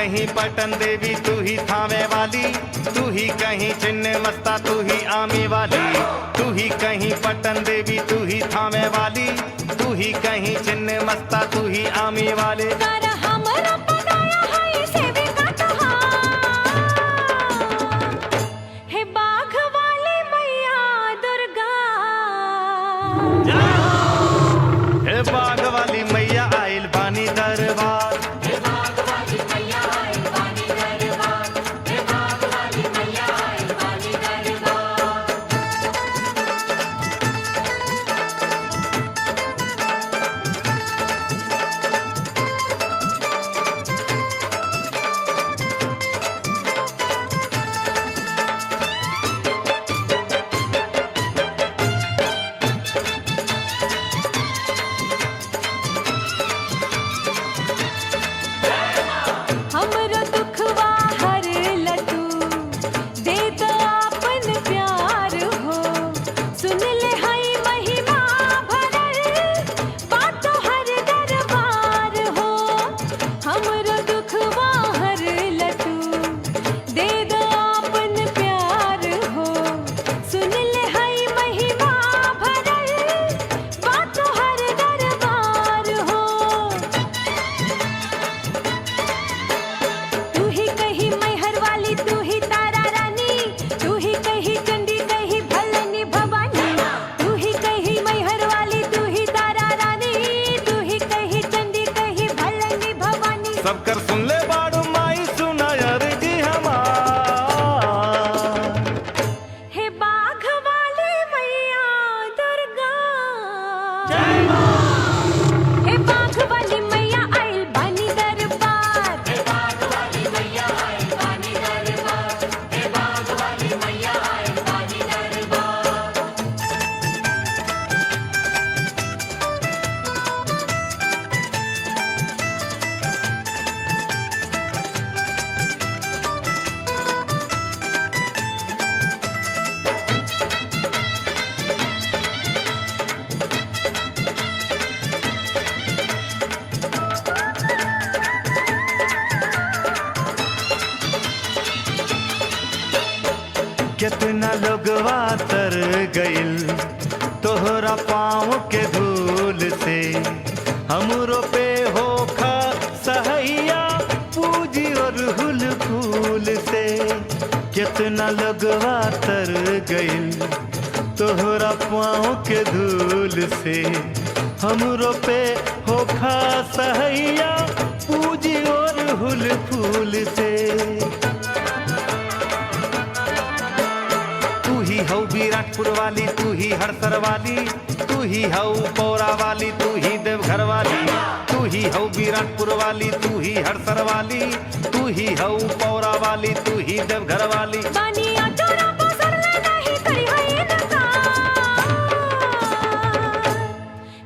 कहीं पटन देवी, तू ही थामे वाली, तू ही कहीं चिन्ह मस्ता, तू ही आमी वाली। तू ही कहीं पटन देवी, तू ही थामे वाली, तू ही कहीं चिन्ह मस्ता, तू ही आमी वाले। बाघ वाली मैया आइल बानी दरबार, हे बाघ वाली मैया आइल बानी दरबार, हे बाघ वाली मैया आइल बानी दरबार। सबकर सुन ले बाड़ू माई सुना यार जी हमार, हे बाघ वाली मैया दुर्गा, हे बाघ वाली मैया आइल बानी दरबार, हे बाघ वाली मैया आइल बानी दरबार, हे बाघ वाली मैया आइल बानी दरबार। कितना लोगवा तर गइल तोहरा पाँव के धूल से, हमरो पे होखा सहैया पूजी और हुल फूल से। कितना लोगवा तर गइल तोहरा पाँव के धूल से, हमरो पे होखा सहैया पूजी और हुल फूल से। तू ही हौ विराटपुर वाली, तू ही हड़सर वाली, तू ही हौ पौरा वाली, तू ही देवघर वाली। तू ही हौ विराटपुर वाली, तू ही हड़सर वाली, तू ही हौ पौरा वाली, तू ही देवघर वाली।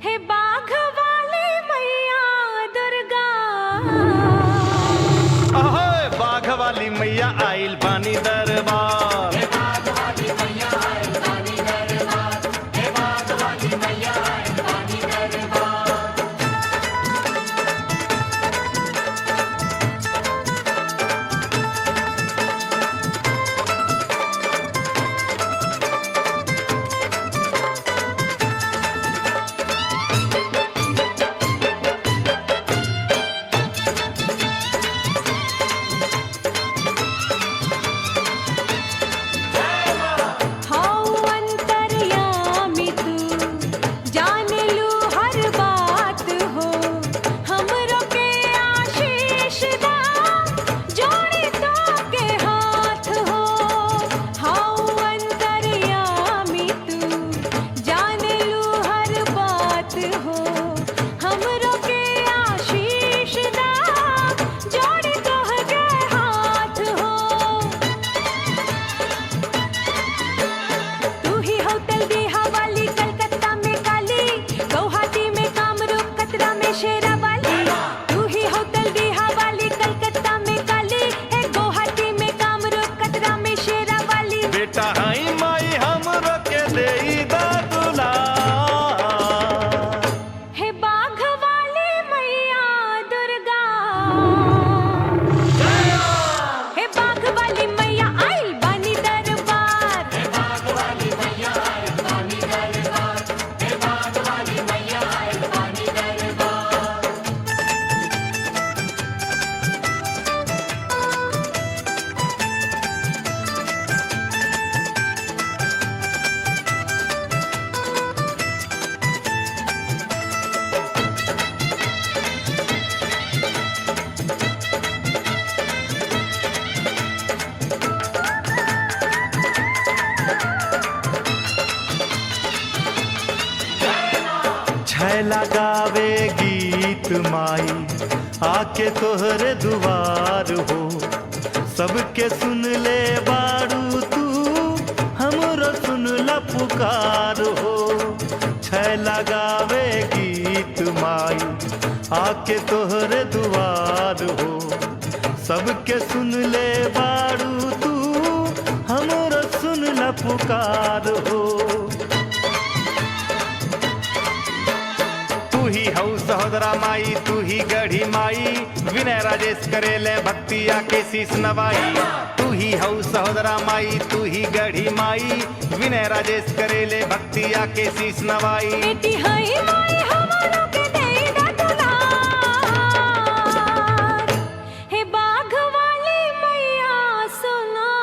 हे बाघ वाली मैया दुर्गा, अहो बाघ वाली मैया आइल बानी दरबार, हे बाघ वाली मैया दुर्गा। गीत माई आके तोहरे दुआर हो। सबके सुन ले बारू तू हमरो सुन ला पुकार हो। छै लगावे गीत माई आके तोहरे दुआर हो। सबके सुन ले बारू तू हमरो सुन ला पुकार हो। तू ही हऊ सहोदरा माई तू ही गढ़ी माई विनय राजेश करेले भक्ति आके शीस नवाई। तू ही हऊ सहोदरा माई तू ही गढ़ी माई विनय राजेश करेले भक्ति आके शीस नवाई। बेटी हई माई हमरो के देई दा दुलार। हे बाघ वाली मैया सुनो।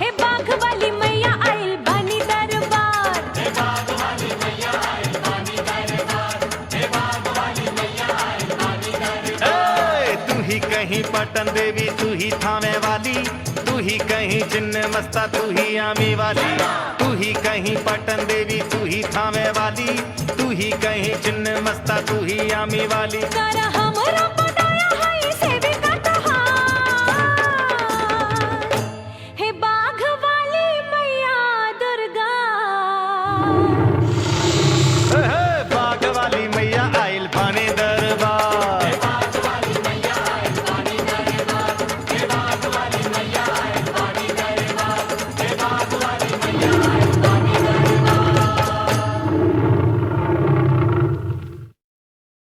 हे बाघ वाली मैया आइल बानी दरबार। हे बाघ वाली मैया आइल बानी दरबार। हे बाघ वाली मैया आइल बानी दरबार। तू ही कहीं पटन देवी तू ही थामे वाली। तू ही कहीं चिन्ह मस्ता तू ही आमी वाली। तू ही कहीं पटन देवी तू ही थामे वाली। तू ही कहीं चिन्ह मस्ता तू ही आमी वाली। कर हमरा